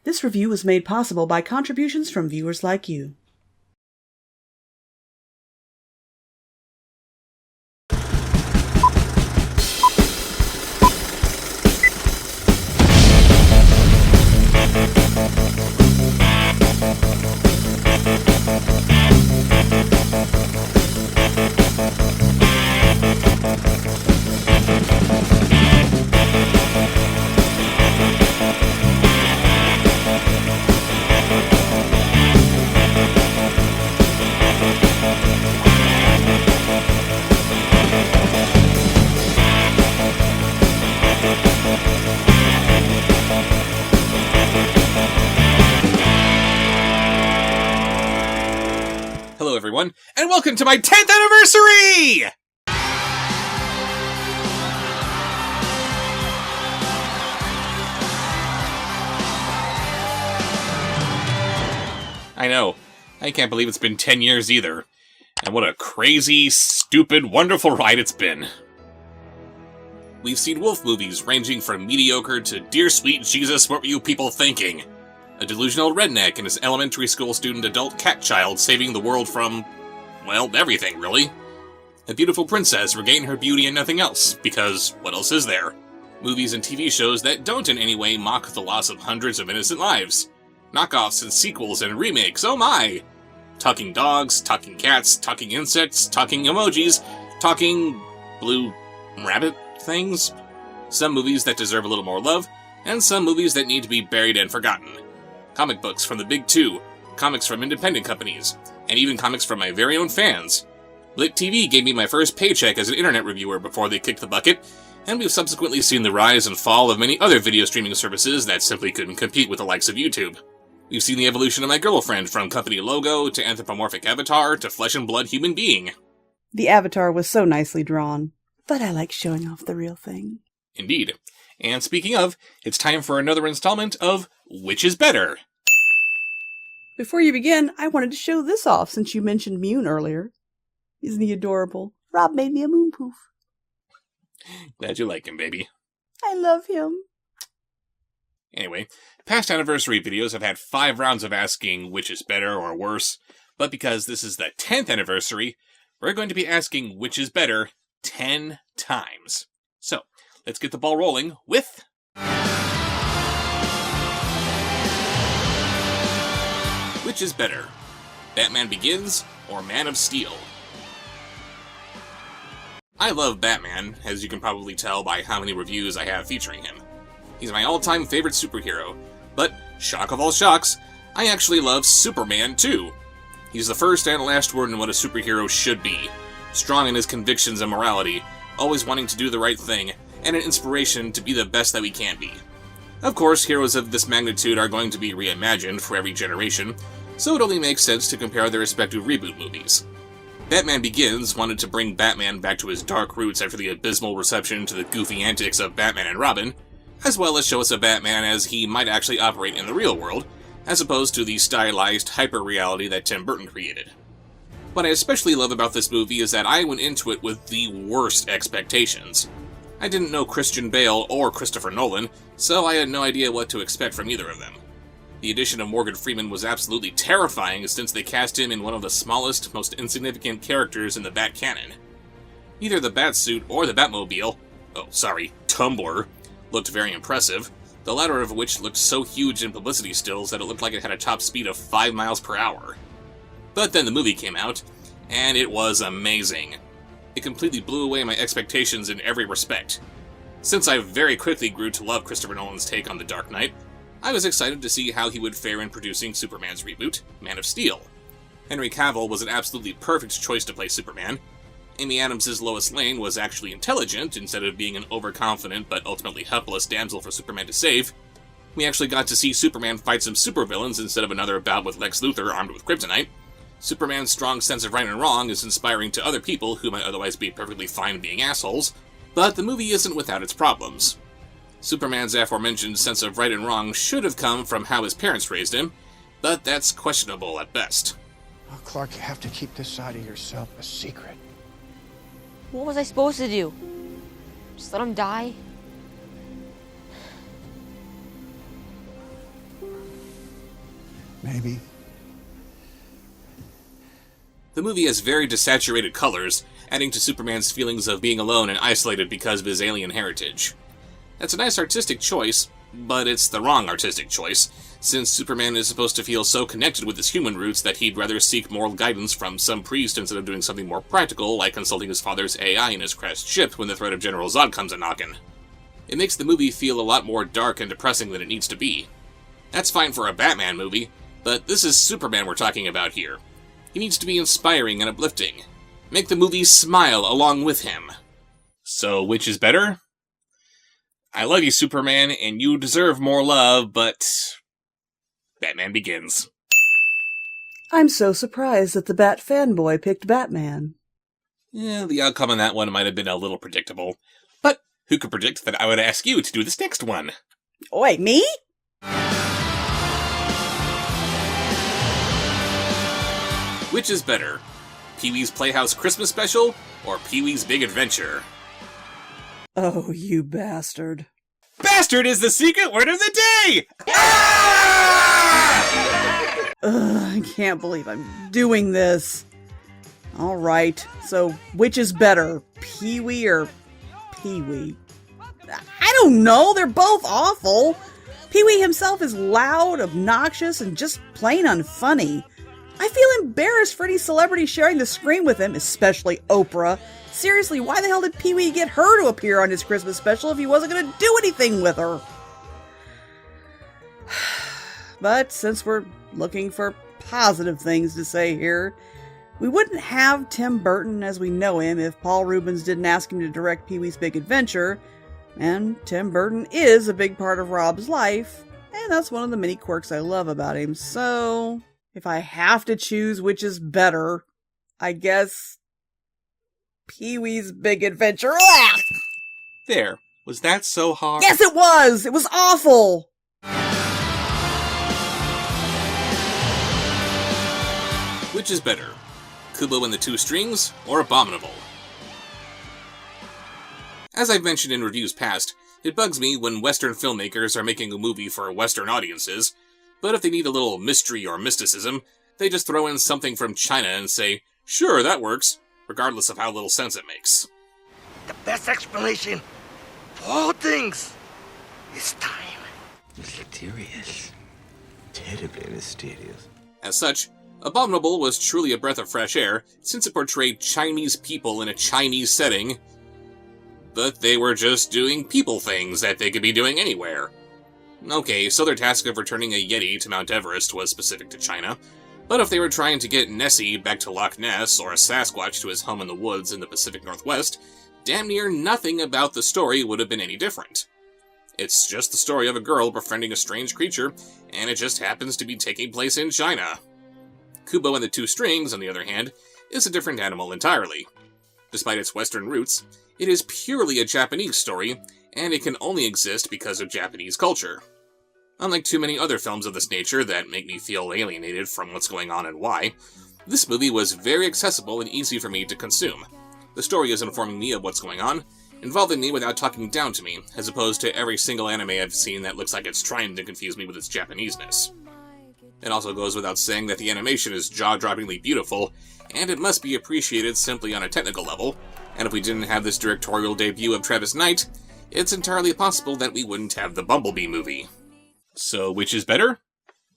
This review was made possible by contributions from viewers like you. Hello everyone, and welcome to my 10th anniversary! I know, I can't believe it's been 10 years either. And what a crazy, stupid, wonderful ride it's been. We've seen wolf movies ranging from mediocre to Dear Sweet Jesus, What Were You People Thinking? A delusional redneck and his elementary school student adult cat child saving the world from, well, everything, really. A beautiful princess regaining her beauty and nothing else, because what else is there? Movies and TV shows that don't in any way mock the loss of hundreds of innocent lives. Knockoffs and sequels and remakes, oh my! Talking dogs, talking cats, talking insects, talking emojis, talking blue rabbit things. Some movies that deserve a little more love, and some movies that need to be buried and forgotten. Comic books from the big two, comics from independent companies, and even comics from my very own fans. Blick TV gave me my first paycheck as an internet reviewer before they kicked the bucket, and we've subsequently seen the rise and fall of many other video streaming services that simply couldn't compete with the likes of YouTube. We've seen the evolution of my girlfriend from company logo to anthropomorphic avatar to flesh and blood human being. The avatar was so nicely drawn, but I like showing off the real thing. Indeed. And speaking of, it's time for another installment of Which is Better? Before you begin, I wanted to show this off since you mentioned Mune earlier. Isn't he adorable? Rob made me a moon poof. Glad you like him, baby. I love him. Anyway, past anniversary videos have had 5 rounds of asking which is better or worse, but because this is the 10th anniversary, we're going to be asking which is better 10 times. So, let's get the ball rolling with... Which is better, Batman Begins or Man of Steel? I love Batman, as you can probably tell by how many reviews I have featuring him. He's my all-time favorite superhero, but, shock of all shocks, I actually love Superman too. He's the first and last word in what a superhero should be. Strong in his convictions and morality, always wanting to do the right thing, and an inspiration to be the best that we can be. Of course, heroes of this magnitude are going to be reimagined for every generation, so it only makes sense to compare their respective reboot movies. Batman Begins wanted to bring Batman back to his dark roots after the abysmal reception to the goofy antics of Batman and Robin, as well as show us a Batman as he might actually operate in the real world, as opposed to the stylized hyper-reality that Tim Burton created. What I especially love about this movie is that I went into it with the worst expectations. I didn't know Christian Bale or Christopher Nolan, so I had no idea what to expect from either of them. The addition of Morgan Freeman was absolutely terrifying since they cast him in one of the smallest, most insignificant characters in the Bat canon. Neither the Batsuit or the Batmobile, Tumbler, looked very impressive, the latter of which looked so huge in publicity stills that it looked like it had a top speed of 5 miles per hour. But then the movie came out, and it was amazing. It completely blew away my expectations in every respect. Since I very quickly grew to love Christopher Nolan's take on The Dark Knight, I was excited to see how he would fare in producing Superman's reboot, Man of Steel. Henry Cavill was an absolutely perfect choice to play Superman. Amy Adams' Lois Lane was actually intelligent instead of being an overconfident but ultimately helpless damsel for Superman to save. We actually got to see Superman fight some supervillains instead of another bout with Lex Luthor armed with kryptonite. Superman's strong sense of right and wrong is inspiring to other people who might otherwise be perfectly fine being assholes, but the movie isn't without its problems. Superman's aforementioned sense of right and wrong should have come from how his parents raised him, but that's questionable at best. Oh, Clark, you have to keep this side of yourself a secret. What was I supposed to do? Just let him die? Maybe. The movie has very desaturated colors, adding to Superman's feelings of being alone and isolated because of his alien heritage. That's a nice artistic choice, but it's the wrong artistic choice, since Superman is supposed to feel so connected with his human roots that he'd rather seek moral guidance from some priest instead of doing something more practical, like consulting his father's AI in his crashed ship when the threat of General Zod comes a-knockin'. It makes the movie feel a lot more dark and depressing than it needs to be. That's fine for a Batman movie, but this is Superman we're talking about here. He needs to be inspiring and uplifting. Make the movie smile along with him. So, which is better? I love you, Superman, and you deserve more love, but Batman Begins. I'm so surprised that the Bat fanboy picked Batman. Yeah, the outcome on that one might have been a little predictable. But who could predict that I would ask you to do this next one? Wait, me? Which is better? Peewees Playhouse Christmas Special or Peewees Big Adventure? Oh, you bastard. Bastard is the secret word of the day! Ugh, I can't believe I'm doing this. Alright, so which is better, Pee-wee or Pee-wee? I don't know, they're both awful. Pee-wee himself is loud, obnoxious, and just plain unfunny. I feel embarrassed for any celebrity sharing the screen with him, especially Oprah. Seriously, why the hell did Pee-wee get her to appear on his Christmas special if he wasn't going to do anything with her? But since we're looking for positive things to say here, we wouldn't have Tim Burton as we know him if Paul Reubens didn't ask him to direct Pee-wee's Big Adventure, and Tim Burton is a big part of Rob's life, and that's one of the many quirks I love about him, so if I have to choose which is better, I guess Pee-wee's Big Adventure. Ah! There. Was that so hard? Yes, it was! It was awful! Which is better? Kubo and the Two Strings or Abominable? As I've mentioned in reviews past, it bugs me when Western filmmakers are making a movie for Western audiences, but if they need a little mystery or mysticism, they just throw in something from China and say, sure, that works, regardless of how little sense it makes. The best explanation for all things is time. Mysterious. Terribly mysterious. As such, Abominable was truly a breath of fresh air, since it portrayed Chinese people in a Chinese setting, but they were just doing people things that they could be doing anywhere. Okay, so their task of returning a Yeti to Mount Everest was specific to China, but if they were trying to get Nessie back to Loch Ness or a Sasquatch to his home in the woods in the Pacific Northwest, damn near nothing about the story would have been any different. It's just the story of a girl befriending a strange creature, and it just happens to be taking place in China. Kubo and the Two Strings, on the other hand, is a different animal entirely. Despite its Western roots, it is purely a Japanese story, and it can only exist because of Japanese culture. Unlike too many other films of this nature that make me feel alienated from what's going on and why, this movie was very accessible and easy for me to consume. The story is informing me of what's going on, involving me without talking down to me, as opposed to every single anime I've seen that looks like it's trying to confuse me with its Japaneseness. It also goes without saying that the animation is jaw-droppingly beautiful, and it must be appreciated simply on a technical level, and if we didn't have this directorial debut of Travis Knight, it's entirely possible that we wouldn't have the Bumblebee movie. So, which is better?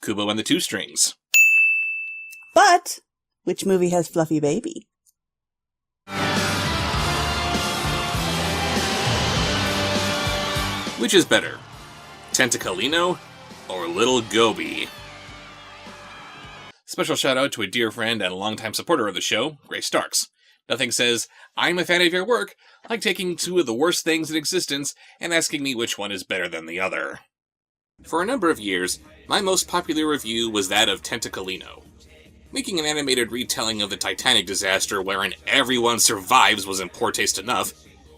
Kubo and the Two Strings. But which movie has Fluffy Baby? Which is better? Tentacolino or Little Gobi? Special shout out to a dear friend and longtime supporter of the show, Grace Starks. Nothing says, I'm a fan of your work, like taking two of the worst things in existence and asking me which one is better than the other. For a number of years, my most popular review was that of Tentacolino. Making an animated retelling of the Titanic disaster wherein everyone survives was in poor taste enough,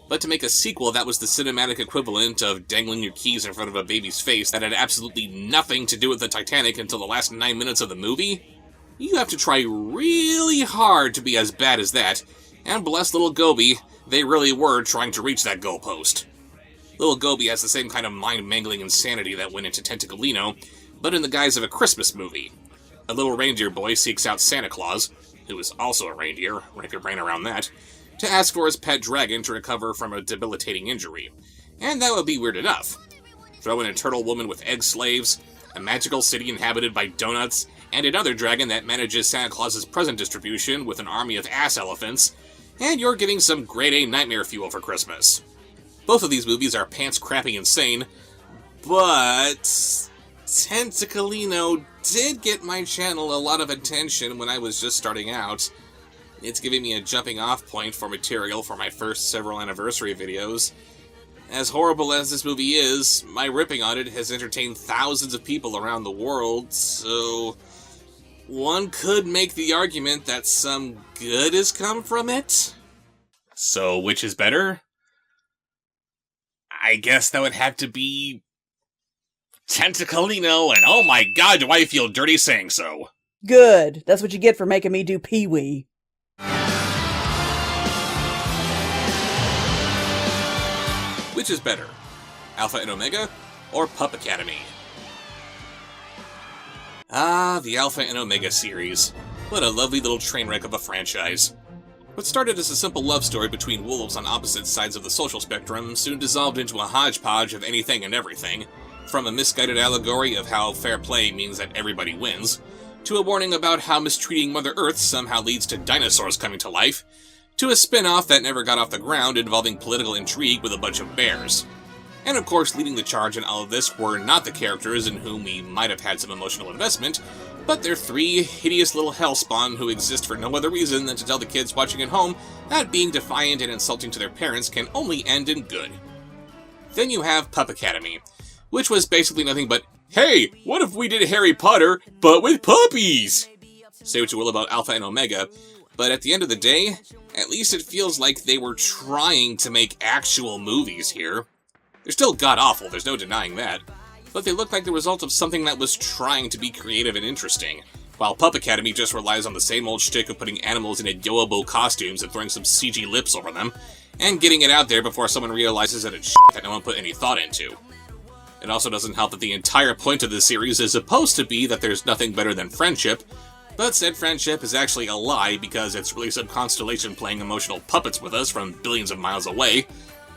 but to make a sequel that was the cinematic equivalent of dangling your keys in front of a baby's face that had absolutely nothing to do with the Titanic until the last 9 minutes of the movie? You have to try really hard to be as bad as that, and bless Little Gobi, they really were trying to reach that goalpost. Little Gobi has the same kind of mind-mangling insanity that went into Tentacolino, but in the guise of a Christmas movie. A little reindeer boy seeks out Santa Claus, who is also a reindeer, wrap your brain around that, to ask for his pet dragon to recover from a debilitating injury. And that would be weird enough. Throw in a turtle woman with egg slaves, a magical city inhabited by donuts, and another dragon that manages Santa Claus's present distribution with an army of ass elephants, and you're getting some grade A nightmare fuel for Christmas. Both of these movies are pants-crappy insane, but Tentacolino did get my channel a lot of attention when I was just starting out. It's giving me a jumping-off point for material for my first several anniversary videos. As horrible as this movie is, my ripping on it has entertained thousands of people around the world, so one could make the argument that some good has come from it. So, which is better? I guess that would have to be Tentacolino, and oh my god, do I feel dirty saying so. Good. That's what you get for making me do Pee-wee. Which is better, Alpha and Omega or Pup Academy? Ah, the Alpha and Omega series. What a lovely little train wreck of a franchise. What started as a simple love story between wolves on opposite sides of the social spectrum soon dissolved into a hodgepodge of anything and everything, from a misguided allegory of how fair play means that everybody wins, to a warning about how mistreating Mother Earth somehow leads to dinosaurs coming to life, to a spin-off that never got off the ground involving political intrigue with a bunch of bears. And of course, leading the charge in all of this were not the characters in whom we might have had some emotional investment, but their three hideous little hellspawn who exist for no other reason than to tell the kids watching at home that being defiant and insulting to their parents can only end in good. Then you have Pup Academy, which was basically nothing but, hey, what if we did Harry Potter, but with puppies? Say what you will about Alpha and Omega, but at the end of the day, at least it feels like they were trying to make actual movies here. They're still god-awful, there's no denying that, but they look like the result of something that was trying to be creative and interesting, while Pup Academy just relies on the same old shtick of putting animals in adorable costumes and throwing some CG lips over them, and getting it out there before someone realizes that it's shit that no one put any thought into. It also doesn't help that the entire point of this series is supposed to be that there's nothing better than friendship, but said friendship is actually a lie because it's really some constellation playing emotional puppets with us from billions of miles away,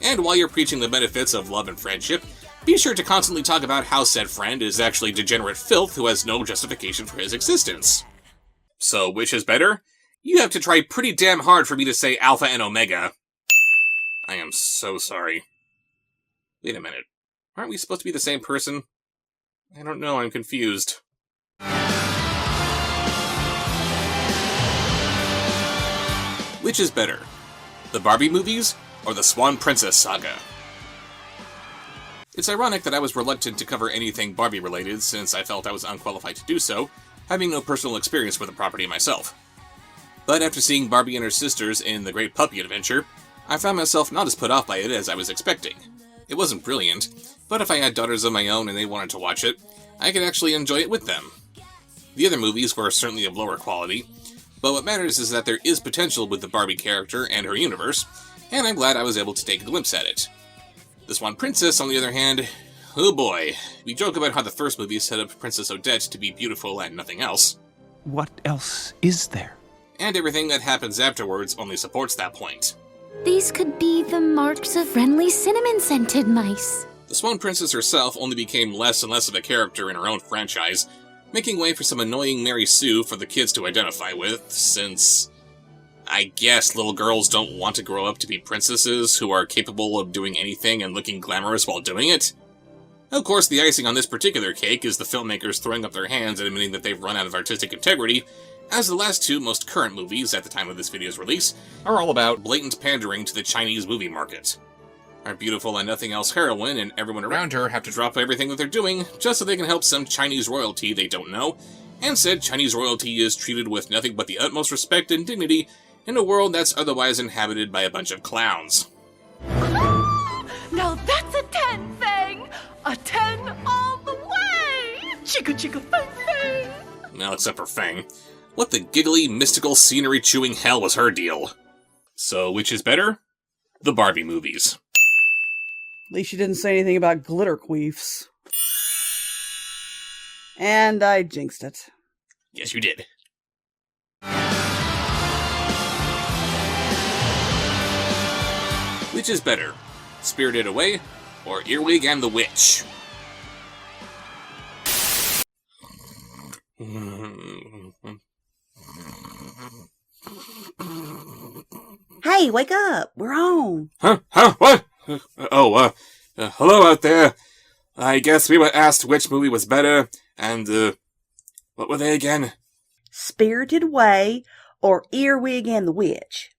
and while you're preaching the benefits of love and friendship, be sure to constantly talk about how said friend is actually degenerate filth who has no justification for his existence. So, which is better? You have to try pretty damn hard for me to say Alpha and Omega. I am so sorry. Wait a minute. Aren't we supposed to be the same person? I don't know, I'm confused. Which is better, the Barbie movies or the Swan Princess saga? It's ironic that I was reluctant to cover anything Barbie related since I felt I was unqualified to do so, having no personal experience with the property myself. But after seeing Barbie and her sisters in The Great Puppy Adventure, I found myself not as put off by it as I was expecting. It wasn't brilliant, but if I had daughters of my own and they wanted to watch it, I could actually enjoy it with them. The other movies were certainly of lower quality, but what matters is that there is potential with the Barbie character and her universe, and I'm glad I was able to take a glimpse at it. The Swan Princess, on the other hand, oh boy, we joke about how the first movie set up Princess Odette to be beautiful and nothing else. What else is there? And everything that happens afterwards only supports that point. These could be the marks of friendly cinnamon-scented mice. The Swan Princess herself only became less and less of a character in her own franchise, making way for some annoying Mary Sue for the kids to identify with, since I guess little girls don't want to grow up to be princesses who are capable of doing anything and looking glamorous while doing it. Of course, the icing on this particular cake is the filmmakers throwing up their hands and admitting that they've run out of artistic integrity, as the last two most current movies at the time of this video's release are all about blatant pandering to the Chinese movie market. Our beautiful and nothing else heroine and everyone around her have to drop everything that they're doing just so they can help some Chinese royalty they don't know, and said Chinese royalty is treated with nothing but the utmost respect and dignity in a world that's otherwise inhabited by a bunch of clowns. Now that's a 10, Fang! A 10 all the way! Chicka chicka fang fang! Well, except for Fang. What the giggly, mystical, scenery-chewing hell was her deal? So, which is better? The Barbie movies. At least you didn't say anything about glitter queefs. And I jinxed it. Yes, you did. Which is better, Spirited Away or Earwig and the Witch? Hey, wake up! We're on! Huh? What? Hello out there. I guess we were asked which movie was better, and, what were they again? Spirited Away or Earwig and the Witch?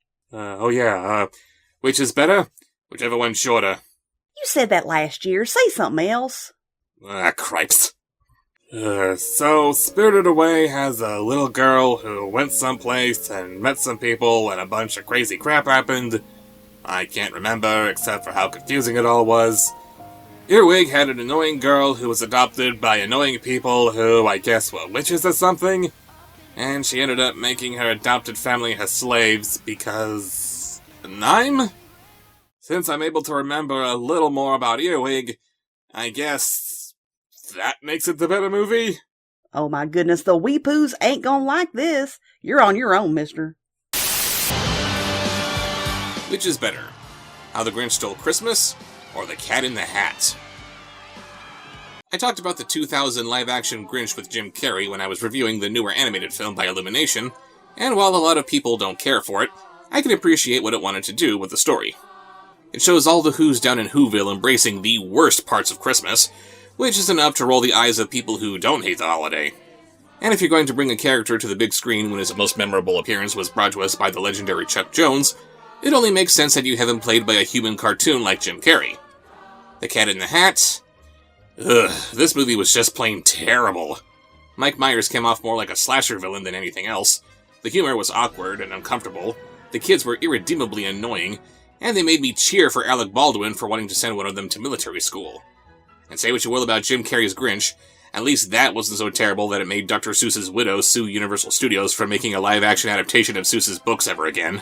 Which is better? Whichever one's shorter. You said that last year. Say something else. Cripes. So, Spirited Away has a little girl who went someplace and met some people and a bunch of crazy crap happened. I can't remember, except for how confusing it all was. Earwig had an annoying girl who was adopted by annoying people who, I guess, were witches or something. And she ended up making her adopted family her slaves because... Since I'm able to remember a little more about Earwig, I guess that makes it the better movie? Oh my goodness, the Weepoos ain't gonna like this. You're on your own, mister. Which is better, How the Grinch Stole Christmas or The Cat in the Hat? I talked about the 2000 live-action Grinch with Jim Carrey when I was reviewing the newer animated film by Illumination, and while a lot of people don't care for it, I can appreciate what it wanted to do with the story. It shows all the Who's down in Whoville embracing the worst parts of Christmas, which is enough to roll the eyes of people who don't hate the holiday. And if you're going to bring a character to the big screen when his most memorable appearance was brought to us by the legendary Chuck Jones, it only makes sense that you have him played by a human cartoon like Jim Carrey. The Cat in the Hat? This movie was just plain terrible. Mike Myers came off more like a slasher villain than anything else. The humor was awkward and uncomfortable, the kids were irredeemably annoying, and they made me cheer for Alec Baldwin for wanting to send one of them to military school. And say what you will about Jim Carrey's Grinch, at least that wasn't so terrible that it made Dr. Seuss's widow sue Universal Studios for making a live-action adaptation of Seuss's books ever again.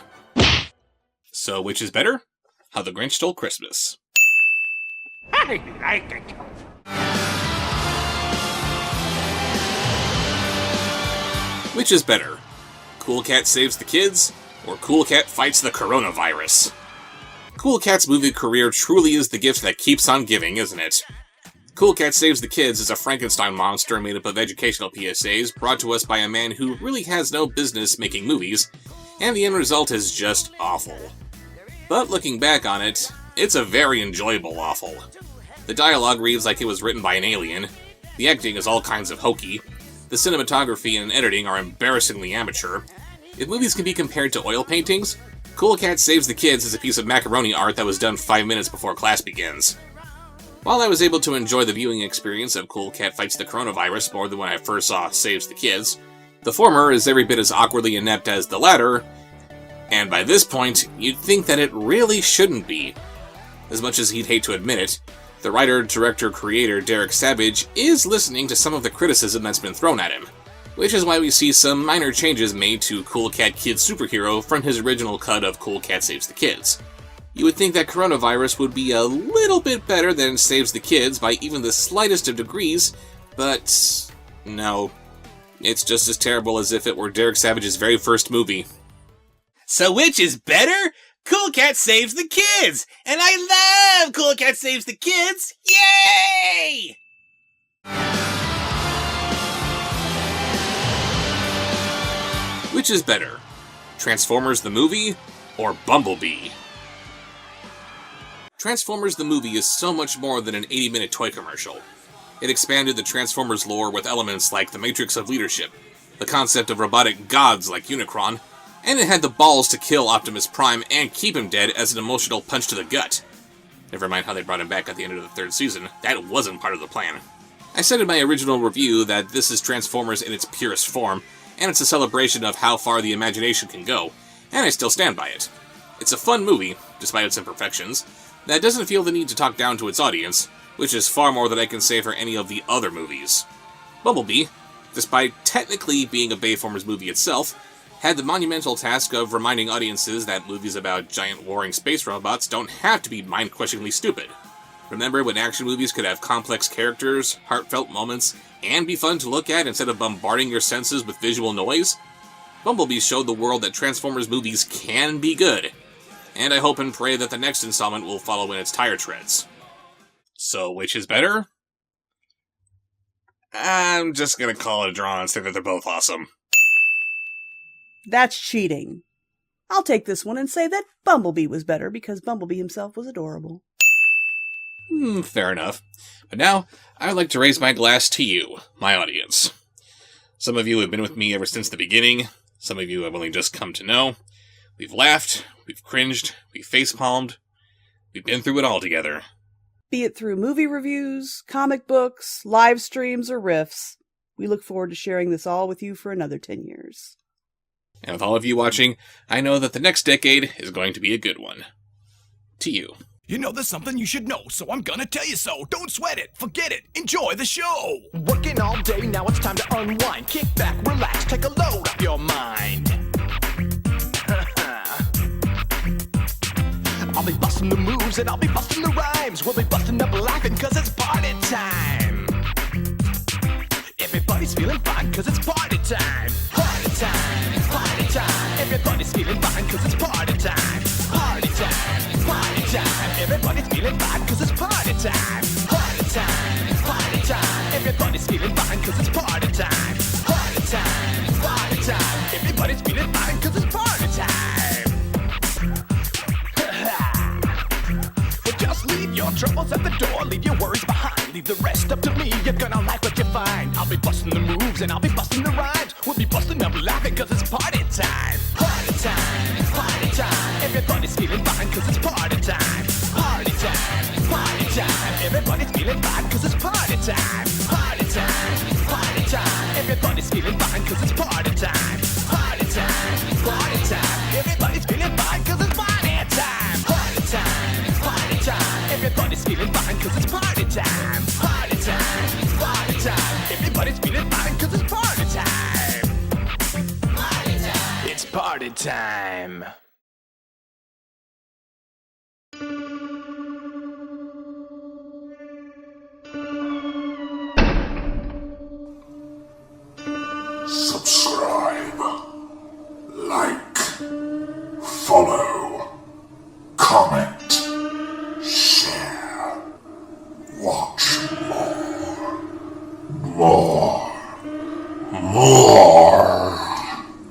So, which is better? How the Grinch Stole Christmas. I like it. Which is better? Cool Cat Saves the Kids, or Cool Cat Fights the Coronavirus? Cool Cat's movie career truly is the gift that keeps on giving, isn't it? Cool Cat Saves the Kids is a Frankenstein monster made up of educational PSAs brought to us by a man who really has no business making movies, and the end result is just awful. But looking back on it, it's a very enjoyable awful. The dialogue reads like it was written by an alien, the acting is all kinds of hokey, the cinematography and editing are embarrassingly amateur. If movies can be compared to oil paintings, Cool Cat Saves the Kids is a piece of macaroni art that was done 5 minutes before class begins. While I was able to enjoy the viewing experience of Cool Cat Fights the Coronavirus more than when I first saw Saves the Kids, the former is every bit as awkwardly inept as the latter, and by this point, you'd think that it really shouldn't be. As much as he'd hate to admit it, the writer, director, creator Derek Savage is listening to some of the criticism that's been thrown at him, which is why we see some minor changes made to Cool Cat Kid Superhero from his original cut of Cool Cat Saves the Kids. You would think that Coronavirus would be a little bit better than Saves the Kids by even the slightest of degrees, but no. It's just as terrible as if it were Derek Savage's very first movie. So which is better? Cool Cat Saves the Kids! And I love Cool Cat Saves the Kids! Yay! Which is better, Transformers the movie or Bumblebee? Transformers the movie is so much more than an 80-minute toy commercial. It expanded the Transformers lore with elements like the Matrix of Leadership, the concept of robotic gods like Unicron, and it had the balls to kill Optimus Prime and keep him dead as an emotional punch to the gut. Never mind how they brought him back at the end of the third season, that wasn't part of the plan. I said in my original review that this is Transformers in its purest form, and it's a celebration of how far the imagination can go, and I still stand by it. It's a fun movie, despite its imperfections, that doesn't feel the need to talk down to its audience, which is far more than I can say for any of the other movies. Bumblebee, despite technically being a Bayformers movie itself, had the monumental task of reminding audiences that movies about giant warring space robots don't have to be mind-crushingly stupid. Remember when action movies could have complex characters, heartfelt moments, and be fun to look at instead of bombarding your senses with visual noise? Bumblebee showed the world that Transformers movies can be good, and I hope and pray that the next installment will follow in its tire treads. So, which is better? I'm just gonna call it a draw and say that they're both awesome. That's cheating. I'll take this one and say that Bumblebee was better because Bumblebee himself was adorable. Fair enough. But now, I would like to raise my glass to you, my audience. Some of you have been with me ever since the beginning. Some of you have only just come to know. We've laughed, we've cringed, we've facepalmed. We've been through it all together. Be it through movie reviews, comic books, live streams, or riffs, we look forward to sharing this all with you for another 10 years. And with all of you watching, I know that the next decade is going to be a good one. To you. You know there's something you should know, so I'm gonna tell you so. Don't sweat it, forget it, enjoy the show. Working all day, now it's time to unwind. Kick back, relax, take a load off your mind. I'll be busting the moves and I'll be busting the rhymes. We'll be busting up laughing cause it's party time. Everybody's feeling fine cause it's party time. Party time, party time. Everybody's feeling fine cause it's party time. Party time, party time. Everybody's feeling fine cause it's party time. Party time, party time. Everybody's feeling fine cause it's party time. Party time, party time. Everybody's feeling fine cause it's party time. Well, just leave your troubles at the door, leave your worries behind. Leave the rest up to me, you're gonna like what you find. I'll be busting the moves and I'll be busting the rhymes. We'll be busting up laughing cause it's party time. Party time, party time. Everybody's feeling fine cause it's party time. Party time, party time. Everybody's feeling fine cause it's party time. Party time, party time. Everybody's feeling fine cause it's party time. Party time, party time. Everybody's feeling fine cause it's party time. Party time, party time. Everybody's feeling fine cause it's party time. Party time, party time. Everybody's feeling fine cause it's party time. Party time. It's party time. Subscribe, like, follow.